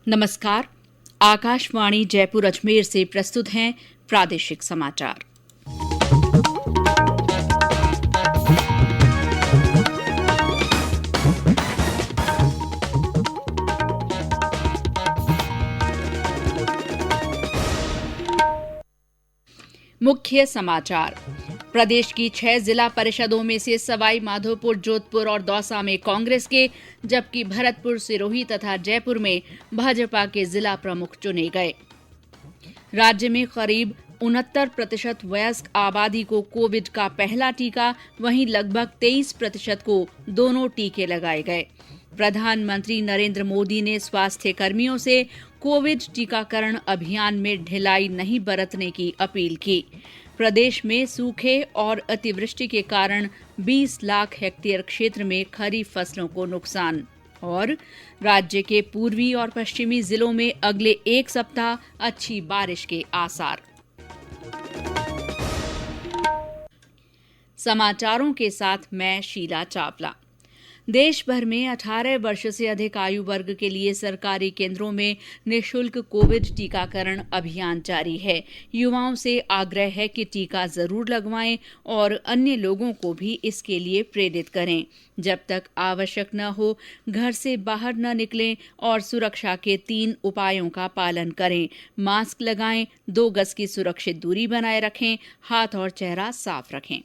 नमस्कार। आकाशवाणी जयपुर अजमेर से प्रस्तुत हैं प्रादेशिक समाचार। मुख्य समाचार। प्रदेश की 6 जिला परिषदों में से सवाई माधोपुर, जोधपुर और दौसा में कांग्रेस के, जबकि भरतपुर, सिरोही तथा जयपुर में भाजपा के जिला प्रमुख चुने गए। राज्य में करीब 69% वयस्क आबादी को कोविड का पहला टीका, वहीं लगभग 23% को दोनों टीके लगाए गए। प्रधानमंत्री नरेंद्र मोदी ने स्वास्थ्य कर्मियों से कोविड टीकाकरण अभियान में ढिलाई नहीं बरतने की अपील की। प्रदेश में सूखे और अतिवृष्टि के कारण 20 लाख हेक्टेयर क्षेत्र में खरीफ फसलों को नुकसान। और राज्य के पूर्वी और पश्चिमी जिलों में अगले एक सप्ताह अच्छी बारिश के आसार। समाचारों के साथ मैं शीला चावला। देश भर में 18 वर्ष से अधिक आयु वर्ग के लिए सरकारी केंद्रों में निःशुल्क कोविड टीकाकरण अभियान जारी है। युवाओं से आग्रह है कि टीका जरूर लगवाएं और अन्य लोगों को भी इसके लिए प्रेरित करें। जब तक आवश्यक न हो, घर से बाहर न निकलें और सुरक्षा के 3 उपायों का पालन करें। मास्क लगाएं, 2 गज की सुरक्षित दूरी बनाए रखें, हाथ और चेहरा साफ रखें।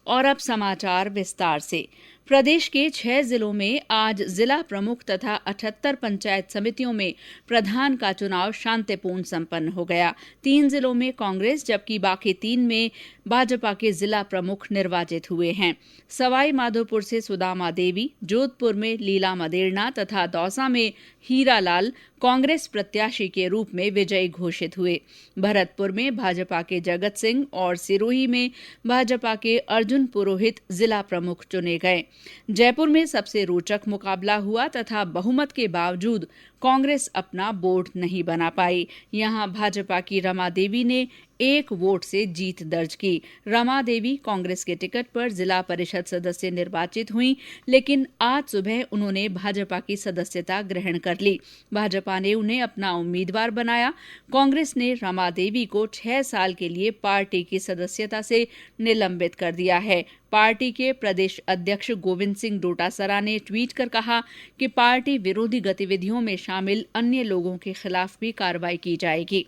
और अब समाचार विस्तार से। प्रदेश के 6 जिलों में आज जिला प्रमुख तथा 78 पंचायत समितियों में प्रधान का चुनाव शांतिपूर्ण संपन्न हो गया। 3 जिलों में कांग्रेस, जबकि बाकी 3 में भाजपा के जिला प्रमुख निर्वाचित हुए हैं। सवाई माधोपुर से सुदामा देवी, जोधपुर में लीला मदेरणा तथा दौसा में हीरा लाल कांग्रेस प्रत्याशी के रूप में विजयी घोषित हुए। भरतपुर में भाजपा के जगत सिंह और सिरोही में भाजपा के अर्जुन पुरोहित जिला प्रमुख चुने गए। जयपुर में सबसे रोचक मुकाबला हुआ तथा बहुमत के बावजूद कांग्रेस अपना बोर्ड नहीं बना पाई। यहां भाजपा की रमा देवी ने 1 वोट से जीत दर्ज की। रमा देवी कांग्रेस के टिकट पर जिला परिषद सदस्य निर्वाचित हुई, लेकिन आज सुबह उन्होंने भाजपा की सदस्यता ग्रहण कर ली। भाजपा ने उन्हें अपना उम्मीदवार बनाया। कांग्रेस ने रमा देवी को 6 साल के लिए पार्टी की सदस्यता से निलंबित कर दिया है। पार्टी के प्रदेश अध्यक्ष गोविंद सिंह डोटासरा ने ट्वीट कर कहा कि पार्टी विरोधी गतिविधियों में शामिल अन्य लोगों के खिलाफ भी कार्रवाई की जाएगी।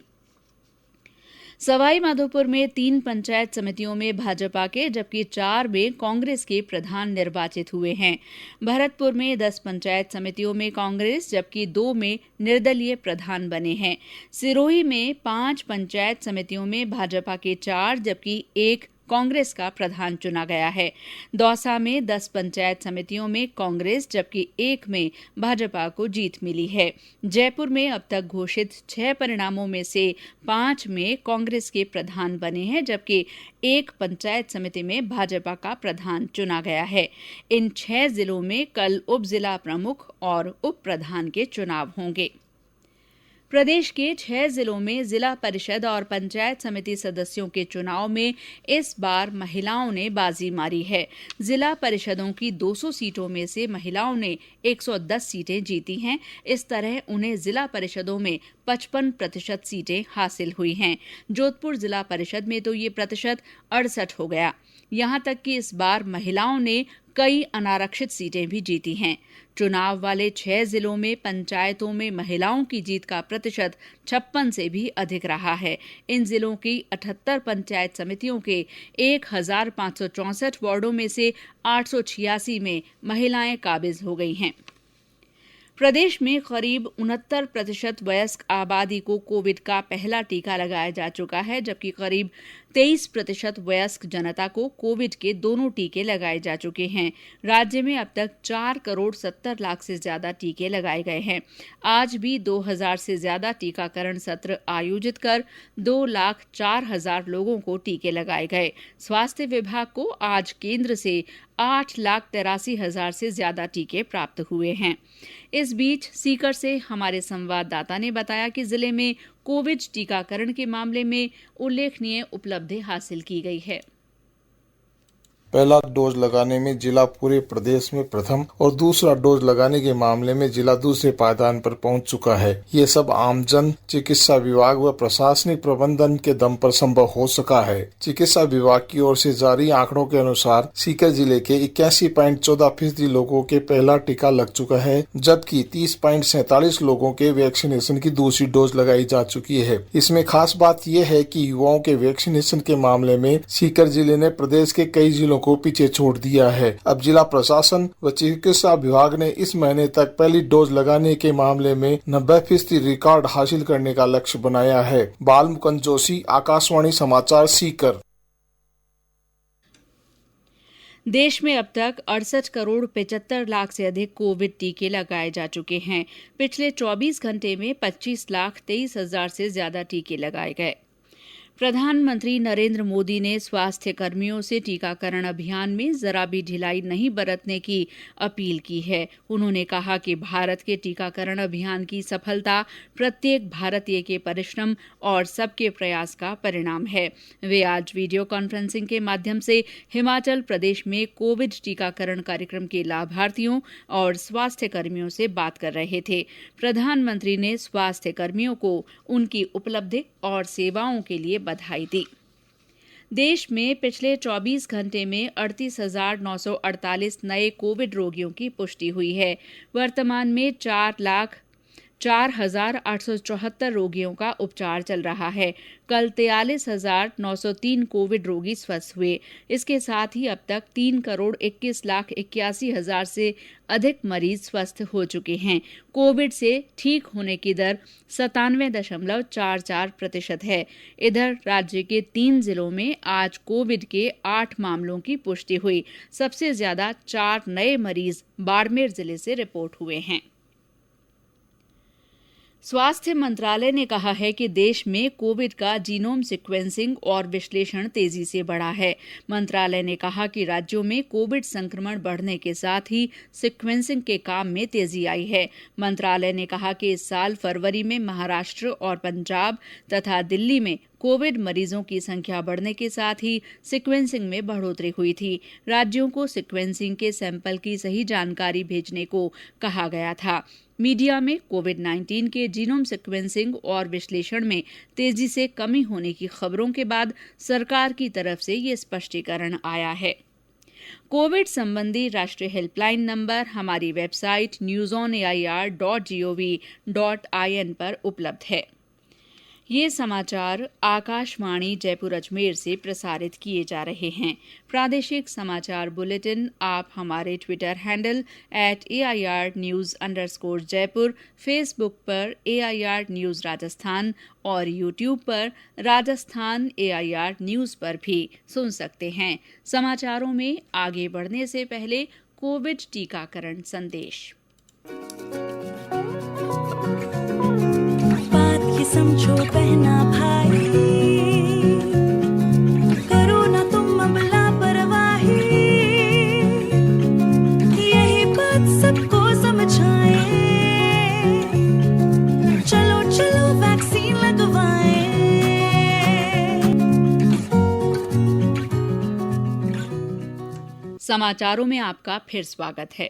सवाई माधोपुर में 3 पंचायत समितियों में भाजपा के, जबकि 4 में कांग्रेस के प्रधान निर्वाचित हुए हैं। भरतपुर में 10 पंचायत समितियों में कांग्रेस, जबकि 2 में निर्दलीय प्रधान बने हैं। सिरोही में 5 पंचायत समितियों में भाजपा के 4, जबकि 1 कांग्रेस का प्रधान चुना गया है। दौसा में 10 पंचायत समितियों में कांग्रेस, जबकि 1 में भाजपा को जीत मिली है। जयपुर में अब तक घोषित 6 परिणामों में से 5 में कांग्रेस के प्रधान बने हैं, जबकि 1 पंचायत समिति में भाजपा का प्रधान चुना गया है। इन 6 जिलों में कल उप जिला प्रमुख और उप प्रधान के चुनाव होंगे। प्रदेश के 6 जिलों में जिला परिषद और पंचायत समिति सदस्यों के चुनाव में इस बार महिलाओं ने बाजी मारी है। जिला परिषदों की 200 सीटों में से महिलाओं ने 110 सीटें जीती हैं। इस तरह उन्हें जिला परिषदों में 55% सीटें हासिल हुई हैं। जोधपुर जिला परिषद में तो ये प्रतिशत 68 हो गया। यहां तक कि इस बार महिलाओं ने कई अनारक्षित सीटें भी जीती हैं। चुनाव वाले 6 जिलों में पंचायतों में महिलाओं की जीत का प्रतिशत 56 से भी अधिक रहा है। इन जिलों की 78 पंचायत समितियों के 1564 वार्डों में से 886 में महिलाएं काबिज हो गई हैं। प्रदेश में करीब 69% वयस्क आबादी को कोविड का पहला टीका लगाया जा चुका है, जबकि करीब 23% वयस्क जनता को कोविड के दोनों टीके लगाए जा चुके हैं। राज्य में अब तक 4 करोड़ 70 लाख से ज्यादा टीके लगाए गए हैं। आज भी 2000 से ज्यादा टीकाकरण सत्र आयोजित कर 2,04,000 लोगों को टीके लगाए गए। स्वास्थ्य विभाग को आज केंद्र से 8,83,000 से ज्यादा टीके प्राप्त हुए हैं। इस बीच सीकर से हमारे संवाददाता ने बताया कि जिले में कोविड टीकाकरण के मामले में उल्लेखनीय उपलब्धि हासिल की गई है। पहला डोज लगाने में जिला पूरे प्रदेश में प्रथम और दूसरा डोज लगाने के मामले में जिला दूसरे पायदान पर पहुंच चुका है। ये सब आमजन, चिकित्सा विभाग व प्रशासनिक प्रबंधन के दम पर संभव हो सका है। चिकित्सा विभाग की ओर से जारी आंकड़ों के अनुसार सीकर जिले के 81.14% लोगों के पहला टीका लग चुका है, जबकि 30.47 लोगों के वैक्सीनेशन की दूसरी डोज लगाई जा चुकी है। इसमें खास बात यह है कि युवाओं के वैक्सीनेशन के मामले में सीकर जिले ने प्रदेश के कई जिलों को पीछे छोड़ दिया है। अब जिला प्रशासन व चिकित्सा विभाग ने इस महीने तक पहली डोज लगाने के मामले में 90% रिकॉर्ड हासिल करने का लक्ष्य बनाया है। बालमुकुंद जोशी, आकाशवाणी समाचार, सीकर। देश में अब तक 68 करोड़ 75 लाख से अधिक कोविड टीके लगाए जा चुके हैं। पिछले 24 घंटे में 25 लाख 23 हजार से ज्यादा टीके लगाए गए। प्रधानमंत्री नरेंद्र मोदी ने स्वास्थ्य कर्मियों से टीकाकरण अभियान में जरा भी ढिलाई नहीं बरतने की अपील की है। उन्होंने कहा कि भारत के टीकाकरण अभियान की सफलता प्रत्येक भारतीय के परिश्रम और सबके प्रयास का परिणाम है। वे आज वीडियो कॉन्फ्रेंसिंग के माध्यम से हिमाचल प्रदेश में कोविड टीकाकरण कार्यक्रम के लाभार्थियों और स्वास्थ्य कर्मियों से बात कर रहे थे। प्रधानमंत्री ने स्वास्थ्य कर्मियों को उनकी उपलब्धि और सेवाओं के लिए बधाई दी। देश में पिछले 24 घंटे में 38,948 नए कोविड रोगियों की पुष्टि हुई है। वर्तमान में 4,0874 रोगियों का उपचार चल रहा है। कल 43,903 कोविड रोगी स्वस्थ हुए। इसके साथ ही अब तक 3,21,81,000 से अधिक मरीज स्वस्थ हो चुके हैं। कोविड से ठीक होने की दर 97.44% है। इधर राज्य के 3 जिलों में आज कोविड के 8 मामलों की पुष्टि हुई। सबसे ज्यादा 4 नए मरीज बाड़मेर जिले से रिपोर्ट हुए हैं। स्वास्थ्य मंत्रालय ने कहा है कि देश में कोविड का जीनोम सीक्वेंसिंग और विश्लेषण तेजी से बढ़ा है। मंत्रालय ने कहा कि राज्यों में कोविड संक्रमण बढ़ने के साथ ही सीक्वेंसिंग के काम में तेजी आई है। मंत्रालय ने कहा कि इस साल फरवरी में महाराष्ट्र और पंजाब तथा दिल्ली में कोविड मरीजों की संख्या बढ़ने के साथ ही सीक्वेंसिंग में बढ़ोतरी हुई थी। राज्यों को सीक्वेंसिंग के सैंपल की सही जानकारी भेजने को कहा गया था। मीडिया में कोविड-19 के जीनोम सीक्वेंसिंग और विश्लेषण में तेजी से कमी होने की खबरों के बाद सरकार की तरफ से ये स्पष्टीकरण आया है। कोविड संबंधी राष्ट्रीय हेल्पलाइन नंबर हमारी वेबसाइट newsonair.gov.in पर उपलब्ध है। ये समाचार आकाशवाणी जयपुर अजमेर से प्रसारित किए जा रहे हैं। प्रादेशिक समाचार बुलेटिन आप हमारे ट्विटर हैंडल @AIR_News_जयपुर, फेसबुक पर AIR न्यूज राजस्थान और यूट्यूब पर राजस्थान AIR न्यूज पर भी सुन सकते हैं। समाचारों में आगे बढ़ने से पहले कोविड टीकाकरण संदेश। समझो बहना भाई, करो ना तुम अब लापरवाही, यही बात सबको समझाएं, चलो चलो वैक्सीन लगवाएं। समाचारों में आपका फिर स्वागत है।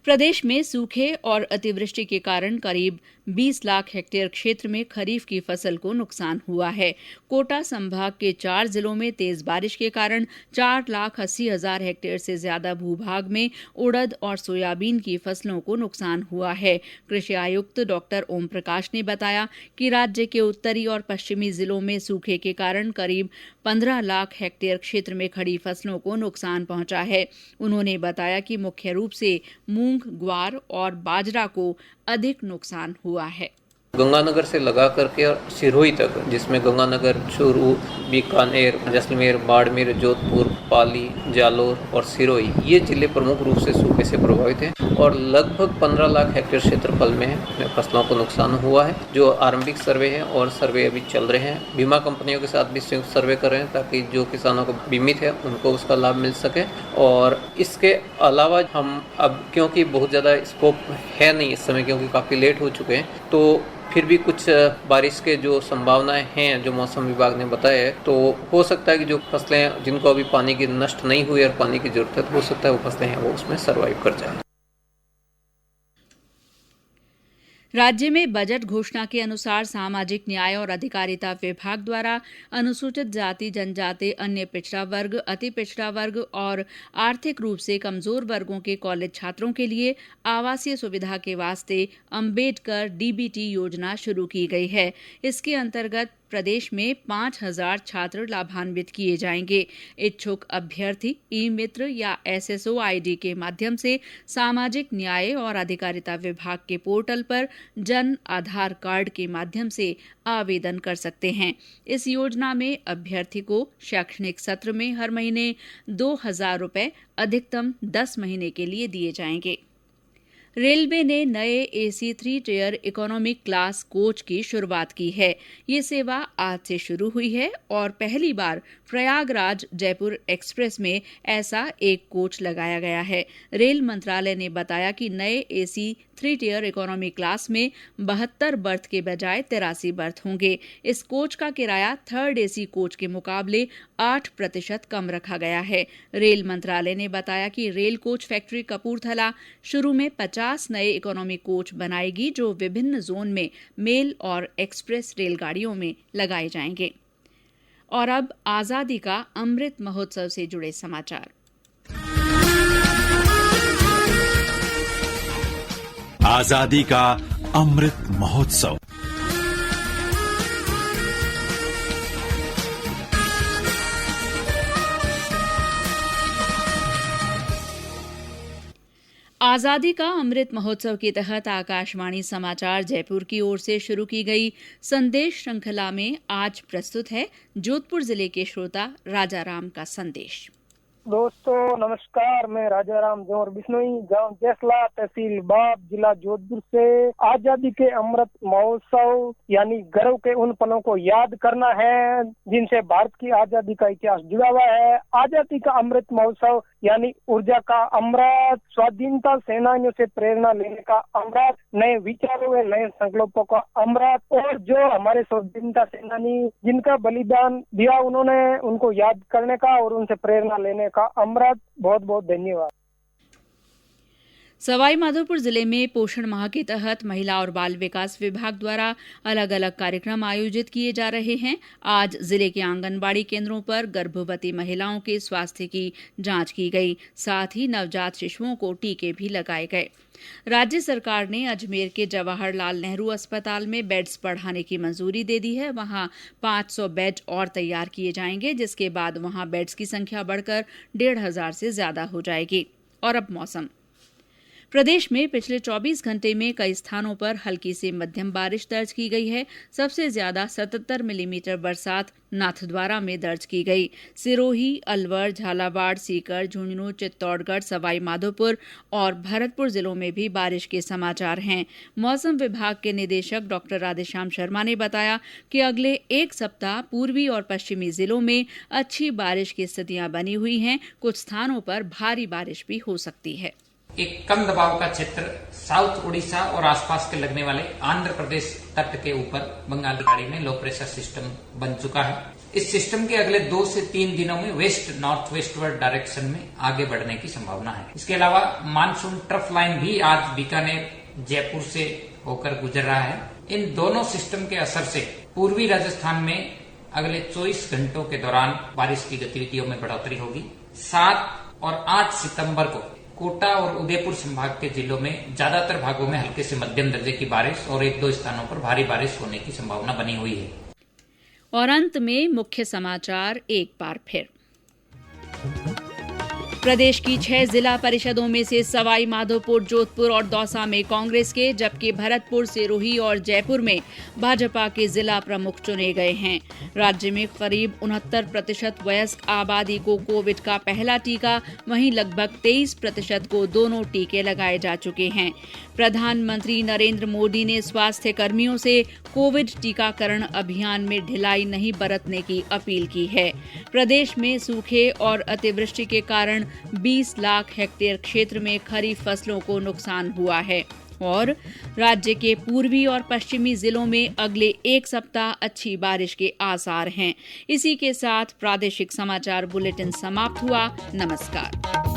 प्रदेश में सूखे और अतिवृष्टि के कारण करीब 20 लाख हेक्टेयर क्षेत्र में खरीफ की फसल को नुकसान हुआ है। कोटा संभाग के 4 जिलों में तेज बारिश के कारण 4,80,000 हेक्टेयर से ज्यादा भूभाग में उड़द और सोयाबीन की फसलों को नुकसान हुआ है। कृषि आयुक्त डॉक्टर ओम प्रकाश ने बताया कि राज्य के उत्तरी और पश्चिमी जिलों में सूखे के कारण करीब 15 लाख हेक्टेयर क्षेत्र में खड़ी फसलों को नुकसान पहुंचा है। उन्होंने बताया कि मुख्य रूप से मूंग, ग्वार और बाजरा को अधिक नुकसान हुआ है। गंगानगर से लगा करके और सिरोही तक, जिसमें गंगानगर, चूरू, बीकानेर, जैसलमेर, बाड़मेर, जोधपुर, पाली, जालोर और सिरोही, ये जिले प्रमुख रूप से सूखे से प्रभावित हैं और लगभग 15 लाख हेक्टेयर क्षेत्रफल में फसलों को नुकसान हुआ है। जो आरंभिक सर्वे है और सर्वे अभी चल रहे हैं, बीमा कंपनियों के साथ भी संयुक्त सर्वे कर रहे हैं ताकि जो किसानों को बीमित है उनको उसका लाभ मिल सके। और इसके अलावा हम अब, क्योंकि बहुत ज़्यादा स्कोप है नहीं इस समय, क्योंकि काफ़ी लेट हो चुके हैं, तो फिर भी कुछ बारिश के जो संभावनाएं हैं जो मौसम विभाग ने बताया है, तो हो सकता है कि जो फसलें जिनको अभी पानी की नष्ट नहीं हुई और पानी की जरूरत है, हो सकता है वो फसलें हैं वो उसमें सर्वाइव कर जाए। राज्य में बजट घोषणा के अनुसार सामाजिक न्याय और अधिकारिता विभाग द्वारा अनुसूचित जाति, जनजाति, अन्य पिछड़ा वर्ग, अति पिछड़ा वर्ग और आर्थिक रूप से कमजोर वर्गों के कॉलेज छात्रों के लिए आवासीय सुविधा के वास्ते अम्बेडकर डीबीटी योजना शुरू की गई है। इसके अंतर्गत प्रदेश में 5,000 छात्र लाभान्वित किए जाएंगे। इच्छुक अभ्यर्थी ई मित्र या SSO ID के माध्यम से सामाजिक न्याय और अधिकारिता विभाग के पोर्टल पर जन आधार कार्ड के माध्यम से आवेदन कर सकते हैं। इस योजना में अभ्यर्थी को शैक्षणिक सत्र में हर महीने 2,000 रुपए अधिकतम 10 महीने के लिए दिए जाएंगे। रेलवे ने नए AC 3 tier economic class coach की शुरुआत की है। ये सेवा आज से शुरू हुई है और पहली बार प्रयागराज जयपुर एक्सप्रेस में ऐसा एक कोच लगाया गया है। रेल मंत्रालय ने बताया कि नए AC 3 टियर इकोनॉमी क्लास में 72 बर्थ के बजाय 83 बर्थ होंगे। इस कोच का किराया थर्ड AC कोच के मुकाबले 8% कम रखा गया है। रेल मंत्रालय ने बताया कि रेल कोच फैक्ट्री कपूरथला शुरू में 50 नए इकोनॉमी कोच बनाएगी जो विभिन्न जोन में मेल और एक्सप्रेस रेलगाड़ियों में लगाए जाएंगे। और अब आजादी का अमृत महोत्सव से जुड़े समाचार। आजादी का अमृत महोत्सव। आजादी का अमृत महोत्सव के तहत आकाशवाणी समाचार जयपुर की ओर से शुरू की गई संदेश श्रृंखला में आज प्रस्तुत है जोधपुर जिले के श्रोता राजाराम का संदेश। दोस्तों नमस्कार, मैं राजाराम जोर बिश्नोई, गांव जैसला, तहसील बाप, जिला जोधपुर से आजादी के अमृत महोत्सव यानी गर्व के उन पलों को याद करना है जिनसे भारत की आजादी का इतिहास जुड़ा हुआ है। आजादी का अमृत महोत्सव यानी ऊर्जा का अमृत, स्वाधीनता सेनानियों से प्रेरणा लेने का अमृत, नए विचारों व नए संकल्पों का अमृत, और जो हमारे स्वाधीनता सेनानी जिनका बलिदान दिया उन्होंने उनको याद करने का और उनसे प्रेरणा लेने का अमृत। बहुत बहुत धन्यवाद। सवाई माधोपुर जिले में पोषण माह के तहत महिला और बाल विकास विभाग द्वारा अलग अलग कार्यक्रम आयोजित किए जा रहे हैं। आज जिले के आंगनबाड़ी केंद्रों पर गर्भवती महिलाओं के स्वास्थ्य की जांच की गई, साथ ही नवजात शिशुओं को टीके भी लगाए गए। राज्य सरकार ने अजमेर के जवाहरलाल नेहरू अस्पताल में बेड्स बढ़ाने की मंजूरी दे दी है। वहां 500 बेड और तैयार किए जाएंगे, जिसके बाद वहां बेड्स की संख्या बढ़कर 1,500 से ज्यादा हो जाएगी। और अब मौसम। प्रदेश में पिछले 24 घंटे में कई स्थानों पर हल्की से मध्यम बारिश दर्ज की गई है। सबसे ज्यादा 77 मिलीमीटर बरसात नाथद्वारा में दर्ज की गई। सिरोही, अलवर, झालावाड़, सीकर, झुंझुनू, चित्तौड़गढ़, सवाई माधोपुर और भरतपुर जिलों में भी बारिश के समाचार हैं। मौसम विभाग के निदेशक डॉक्टर राधेश्याम शर्मा ने बताया कि अगले एक सप्ताह पूर्वी और पश्चिमी जिलों में अच्छी बारिश की स्थितियां बनी हुई हैं। कुछ स्थानों पर भारी बारिश भी हो सकती है। एक कम दबाव का क्षेत्र साउथ उड़ीसा और आसपास के लगने वाले आंध्र प्रदेश तट के ऊपर बंगाल की खाड़ी में लो प्रेशर सिस्टम बन चुका है। इस सिस्टम के अगले 2 से 3 दिनों में वेस्ट नॉर्थ वेस्टवर्ड डायरेक्शन में आगे बढ़ने की संभावना है। इसके अलावा मानसून ट्रफ लाइन भी आज बीकानेर, जयपुर से होकर गुजर रहा है। इन दोनों सिस्टम के असर से पूर्वी राजस्थान में अगले 24 घंटों के दौरान बारिश की गतिविधियों में बढ़ोतरी होगी। 7 और 8 सितंबर को कोटा और उदयपुर संभाग के जिलों में ज्यादातर भागों में हल्के से मध्यम दर्जे की बारिश और 1-2 स्थानों पर भारी बारिश होने की संभावना बनी हुई है। और अंत में मुख्य समाचार एक बार फिर। प्रदेश की 6 जिला परिषदों में से सवाई माधोपुर, जोधपुर और दौसा में कांग्रेस के, जबकि भरतपुर, सिरोही और जयपुर में भाजपा के जिला प्रमुख चुने गए हैं। राज्य में करीब 69% वयस्क आबादी को कोविड का पहला टीका, वहीं लगभग 23% को दोनों टीके लगाए जा चुके हैं। प्रधानमंत्री नरेंद्र मोदी ने स्वास्थ्य कर्मियों से कोविड टीकाकरण अभियान में ढिलाई नहीं बरतने की अपील की है। प्रदेश में सूखे और अतिवृष्टि के कारण 20 लाख हेक्टेयर क्षेत्र में खरीफ फसलों को नुकसान हुआ है। और राज्य के पूर्वी और पश्चिमी जिलों में अगले एक सप्ताह अच्छी बारिश के आसार हैं। इसी के साथ प्रादेशिक समाचार बुलेटिन समाप्त हुआ। नमस्कार।